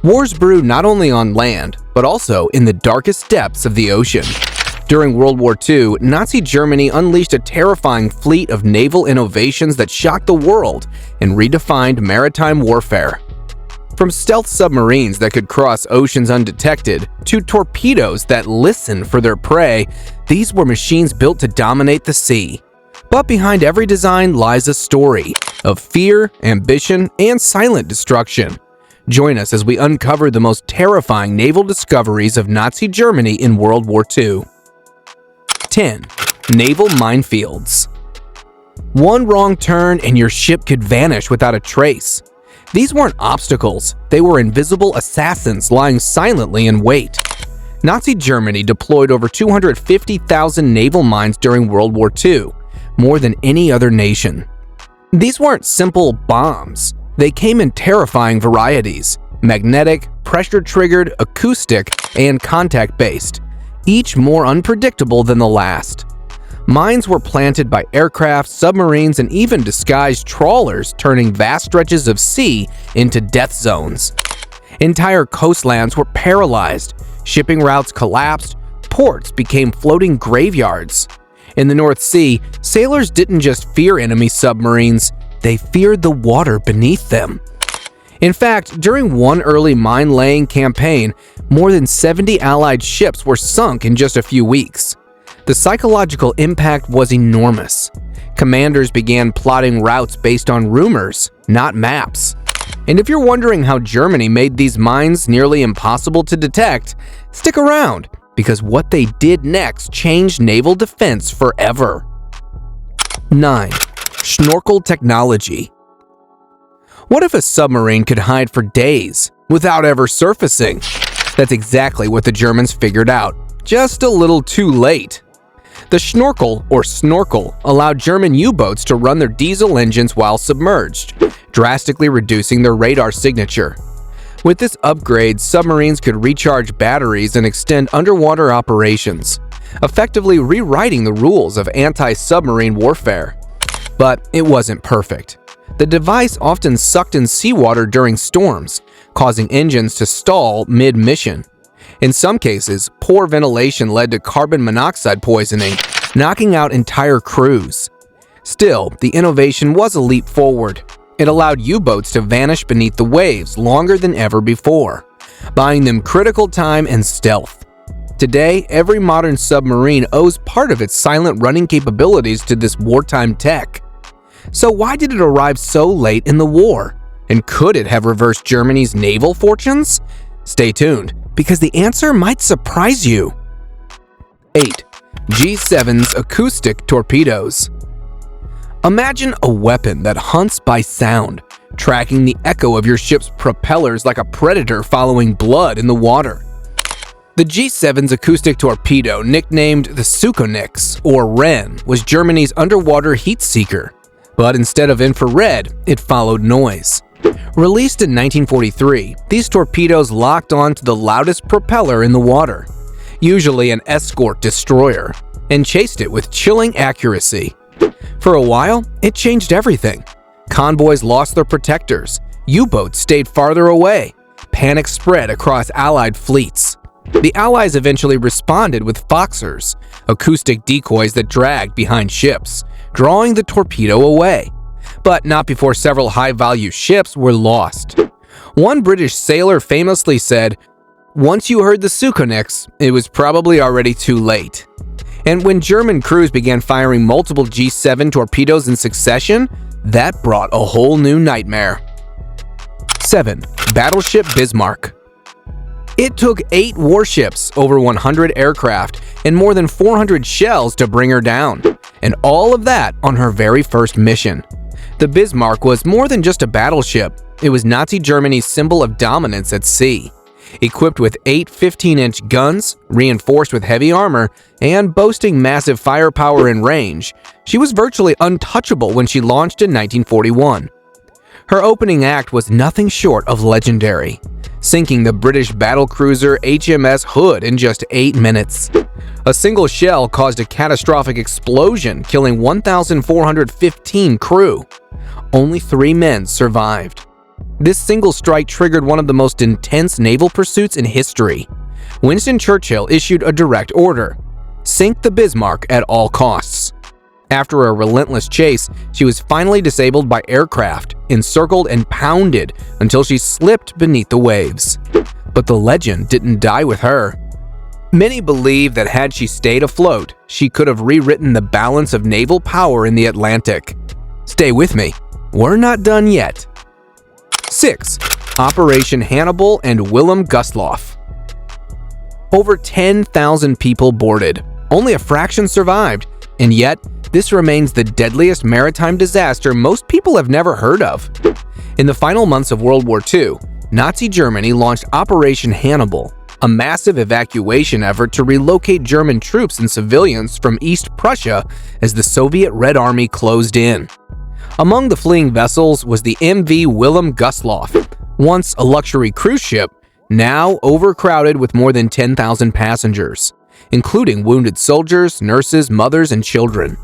Wars brewed not only on land, but also in the darkest depths of the ocean. During World War II, Nazi Germany unleashed a terrifying fleet of naval innovations that shocked the world and redefined maritime warfare. From stealth submarines that could cross oceans undetected to torpedoes that listen for their prey, these were machines built to dominate the sea. But behind every design lies a story of fear, ambition, and silent destruction. Join us as we uncover the most terrifying naval discoveries of Nazi Germany in World War II. 10. Naval minefields. One wrong turn and your ship could vanish without a trace. These weren't obstacles, they were invisible assassins lying silently in wait. Nazi Germany deployed over 250,000 naval mines during World War II, more than any other nation. These weren't simple bombs. They came in terrifying varieties: magnetic, pressure-triggered, acoustic, and contact-based, each more unpredictable than the last. Mines were planted by aircraft, submarines, and even disguised trawlers, turning vast stretches of sea into death zones. Entire coastlands were paralyzed, shipping routes collapsed, ports became floating graveyards. In the North Sea, sailors didn't just fear enemy submarines, they feared the water beneath them. In fact, during one early mine-laying campaign, more than 70 Allied ships were sunk in just a few weeks. The psychological impact was enormous. Commanders began plotting routes based on rumors, not maps. And if you're wondering how Germany made these mines nearly impossible to detect, stick around, because what they did next changed naval defense forever. 9. Snorkel technology. What if a submarine could hide for days without ever surfacing? That's exactly what the Germans figured out, just a little too late. The Snorkel, or Snorkel, allowed German U-boats to run their diesel engines while submerged, drastically reducing their radar signature. With this upgrade, submarines could recharge batteries and extend underwater operations, effectively rewriting the rules of anti-submarine warfare. But it wasn't perfect. The device often sucked in seawater during storms, causing engines to stall mid-mission. In some cases, poor ventilation led to carbon monoxide poisoning, knocking out entire crews. Still, the innovation was a leap forward. It allowed U-boats to vanish beneath the waves longer than ever before, buying them critical time and stealth. Today, every modern submarine owes part of its silent running capabilities to this wartime tech. So why did it arrive so late in the war? And could it have reversed Germany's naval fortunes? Stay tuned, because the answer might surprise you. 8. G7's acoustic torpedoes. Imagine a weapon that hunts by sound, tracking the echo of your ship's propellers like a predator following blood in the water. The G7's acoustic torpedo, nicknamed the Sukonix, or Wren, was Germany's underwater heat seeker. But instead of infrared, it followed noise. Released in 1943, these torpedoes locked on to the loudest propeller in the water, usually an escort destroyer, and chased it with chilling accuracy. For a while, it changed everything. Convoys lost their protectors, U-boats stayed farther away, panic spread across Allied fleets. The Allies eventually responded with Foxers, acoustic decoys that dragged behind ships, drawing the torpedo away. But not before several high-value ships were lost. One British sailor famously said, "Once you heard the Sukonix, it was probably already too late." And when German crews began firing multiple G7 torpedoes in succession, that brought a whole new nightmare. 7. Battleship Bismarck. It took 8 warships, over 100 aircraft, and more than 400 shells to bring her down, and all of that on her very first mission. The Bismarck was more than just a battleship. It was Nazi Germany's symbol of dominance at sea. Equipped with 8 15-inch guns, reinforced with heavy armor, and boasting massive firepower and range, she was virtually untouchable when she launched in 1941. Her opening act was nothing short of legendary, sinking the British battlecruiser HMS Hood in just 8 minutes. A single shell caused a catastrophic explosion, killing 1,415 crew. Only 3 men survived. This single strike triggered one of the most intense naval pursuits in history. Winston Churchill issued a direct order: sink the Bismarck at all costs. After a relentless chase, she was finally disabled by aircraft, encircled and pounded until she slipped beneath the waves. But the legend didn't die with her. Many believe that had she stayed afloat, she could have rewritten the balance of naval power in the Atlantic. Stay with me, we're not done yet. 6. Operation Hannibal and Willem Gustloff. Over 10,000 people boarded. Only a fraction survived, and yet this remains the deadliest maritime disaster most people have never heard of. In the final months of World War II, Nazi Germany launched Operation Hannibal, a massive evacuation effort to relocate German troops and civilians from East Prussia as the Soviet Red Army closed in. Among the fleeing vessels was the MV Willem Gustloff, once a luxury cruise ship, now overcrowded with more than 10,000 passengers, including wounded soldiers, nurses, mothers, and children.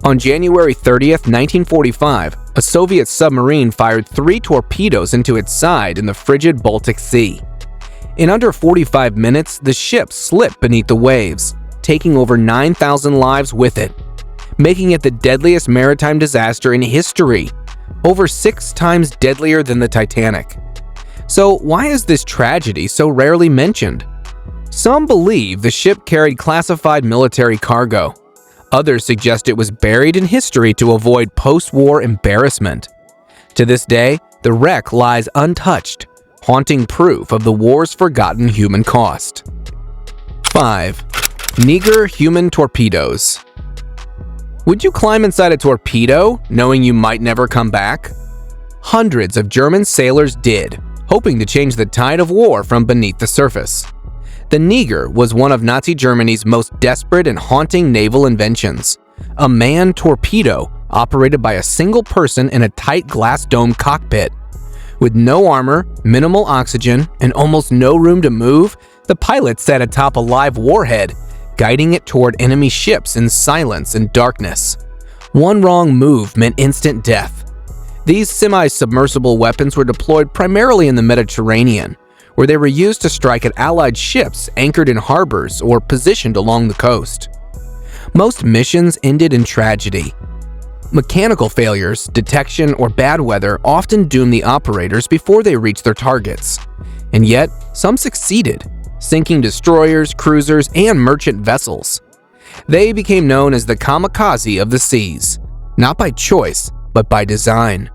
On January 30th, 1945, a Soviet submarine fired 3 torpedoes into its side in the frigid Baltic Sea. In under 45 minutes, the ship slipped beneath the waves, taking over 9,000 lives with it, making it the deadliest maritime disaster in history, over 6 times deadlier than the Titanic. So why is this tragedy so rarely mentioned? Some believe the ship carried classified military cargo. Others suggest it was buried in history to avoid post-war embarrassment. To this day, the wreck lies untouched, haunting proof of the war's forgotten human cost. 5. Niger human torpedoes. Would you climb inside a torpedo, knowing you might never come back? Hundreds of German sailors did, hoping to change the tide of war from beneath the surface. The Niger was one of Nazi Germany's most desperate and haunting naval inventions, a manned torpedo operated by a single person in a tight glass dome cockpit. With no armor, minimal oxygen, and almost no room to move, the pilot sat atop a live warhead, guiding it toward enemy ships in silence and darkness. One wrong move meant instant death. These semi-submersible weapons were deployed primarily in the Mediterranean, where they were used to strike at Allied ships anchored in harbors or positioned along the coast. Most missions ended in tragedy. Mechanical failures, detection, or bad weather often doomed the operators before they reached their targets. And yet, some succeeded, sinking destroyers, cruisers, and merchant vessels. They became known as the kamikaze of the seas, not by choice, but by design.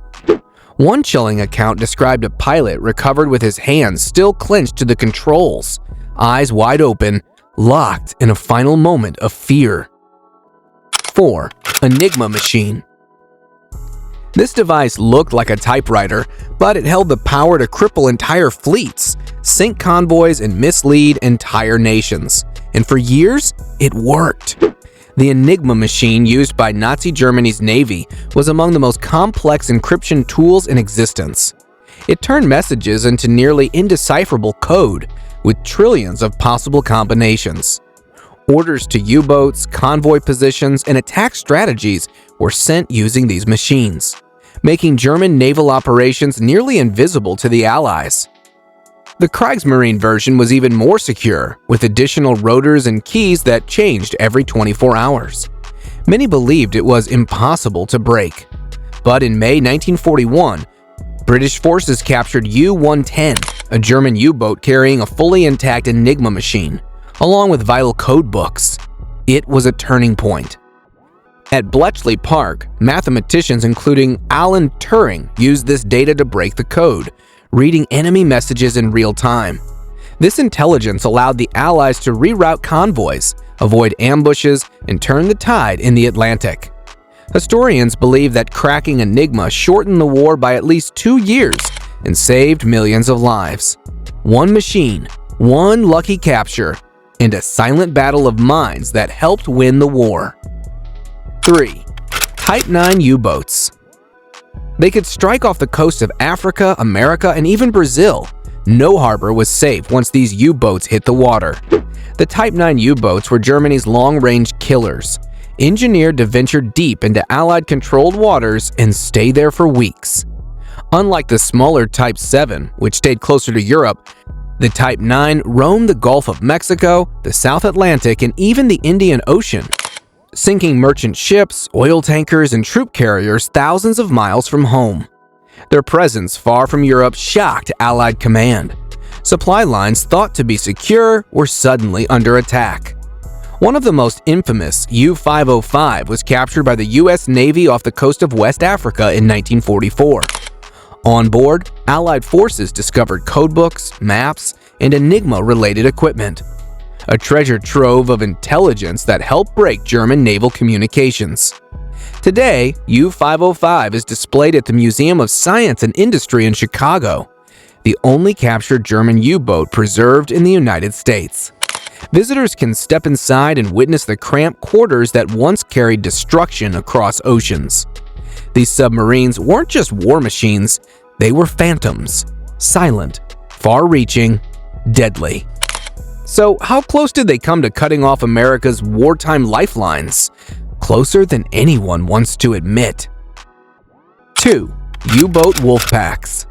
One chilling account described a pilot recovered with his hands still clenched to the controls, eyes wide open, locked in a final moment of fear. 4. Enigma machine. This device looked like a typewriter, but it held the power to cripple entire fleets, sink convoys, and mislead entire nations. And for years, it worked. The Enigma machine used by Nazi Germany's Navy was among the most complex encryption tools in existence. It turned messages into nearly indecipherable code, with trillions of possible combinations. Orders to U-boats, convoy positions, and attack strategies were sent using these machines, making German naval operations nearly invisible to the Allies. The Kriegsmarine version was even more secure, with additional rotors and keys that changed every 24 hours. Many believed it was impossible to break. But in May 1941, British forces captured U-110, a German U-boat carrying a fully intact Enigma machine, along with vital code books. It was a turning point. At Bletchley Park, mathematicians including Alan Turing used this data to break the code, reading enemy messages in real time. This intelligence allowed the Allies to reroute convoys, avoid ambushes, and turn the tide in the Atlantic. Historians believe that cracking Enigma shortened the war by at least 2 years and saved millions of lives. One machine, one lucky capture, and a silent battle of minds that helped win the war. 3. Type 9 U-boats. They could strike off the coast of Africa, America, and even Brazil. No harbor was safe once these U-boats hit the water. The Type 9 U-boats were Germany's long-range killers, engineered to venture deep into Allied-controlled waters and stay there for weeks. Unlike the smaller Type 7, which stayed closer to Europe, the Type 9 roamed the Gulf of Mexico, the South Atlantic, and even the Indian Ocean, sinking merchant ships, oil tankers, and troop carriers thousands of miles from home. Their presence far from Europe shocked Allied command. Supply lines thought to be secure were suddenly under attack. One of the most infamous, U-505, was captured by the U.S. Navy off the coast of West Africa in 1944. On board, Allied forces discovered codebooks, maps, and Enigma-related equipment, a treasure trove of intelligence that helped break German naval communications. Today, U-505 is displayed at the Museum of Science and Industry in Chicago, the only captured German U-boat preserved in the United States. Visitors can step inside and witness the cramped quarters that once carried destruction across oceans. These submarines weren't just war machines, they were phantoms, silent, far-reaching, deadly. So how close did they come to cutting off America's wartime lifelines? Closer than anyone wants to admit. 2. U-boat wolf packs.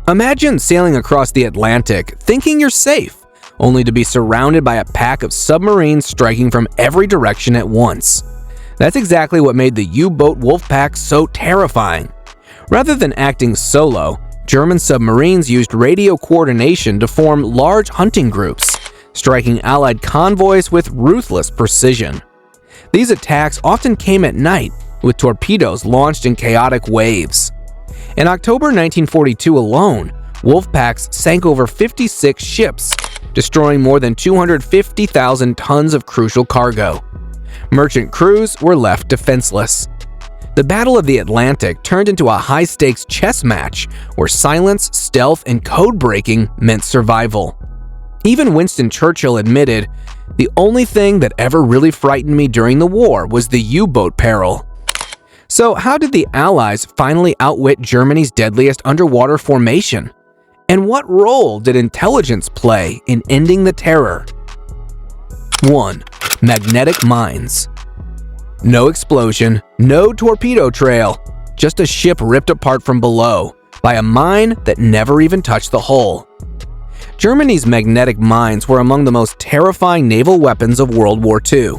Imagine sailing across the Atlantic thinking you're safe, only to be surrounded by a pack of submarines striking from every direction at once. That's exactly what made the U-boat wolf pack so terrifying. Rather than acting solo, German submarines used radio coordination to form large hunting groups, striking Allied convoys with ruthless precision. These attacks often came at night, with torpedoes launched in chaotic waves. In October 1942 alone, wolf packs sank over 56 ships, destroying more than 250,000 tons of crucial cargo. Merchant crews were left defenseless. The Battle of the Atlantic turned into a high-stakes chess match where silence, stealth, and code-breaking meant survival. Even Winston Churchill admitted, "The only thing that ever really frightened me during the war was the U-boat peril." So how did the Allies finally outwit Germany's deadliest underwater formation? And what role did intelligence play in ending the terror? 1. Magnetic mines. No explosion, no torpedo trail, just a ship ripped apart from below by a mine that never even touched the hull. Germany's magnetic mines were among the most terrifying naval weapons of World War II.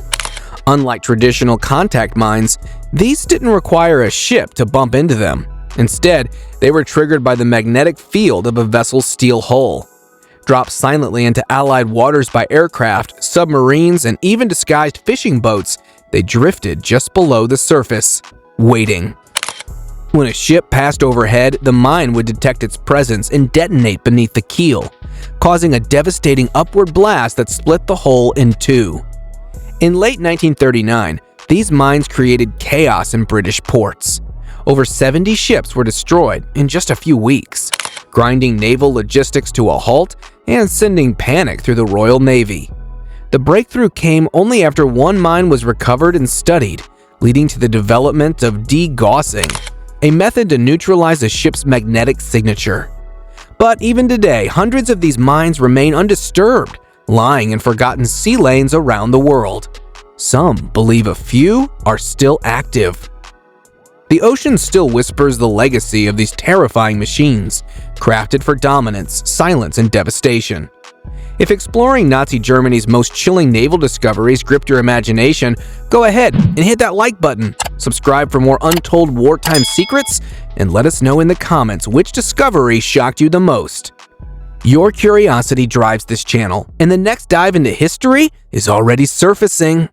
Unlike traditional contact mines, these didn't require a ship to bump into them. Instead, they were triggered by the magnetic field of a vessel's steel hull. Dropped silently into Allied waters by aircraft, submarines, and even disguised fishing boats, they drifted just below the surface, waiting. When a ship passed overhead, the mine would detect its presence and detonate beneath the keel, causing a devastating upward blast that split the hull in two. In late 1939, these mines created chaos in British ports. Over 70 ships were destroyed in just a few weeks, grinding naval logistics to a halt and sending panic through the Royal Navy. The breakthrough came only after one mine was recovered and studied, leading to the development of degaussing, a method to neutralize a ship's magnetic signature. But even today, hundreds of these mines remain undisturbed, lying in forgotten sea lanes around the world. Some believe a few are still active. The ocean still whispers the legacy of these terrifying machines, crafted for dominance, silence, and devastation. If exploring Nazi Germany's most chilling naval discoveries gripped your imagination, go ahead and hit that like button, subscribe for more untold wartime secrets, and let us know in the comments which discovery shocked you the most. Your curiosity drives this channel, and the next dive into history is already surfacing.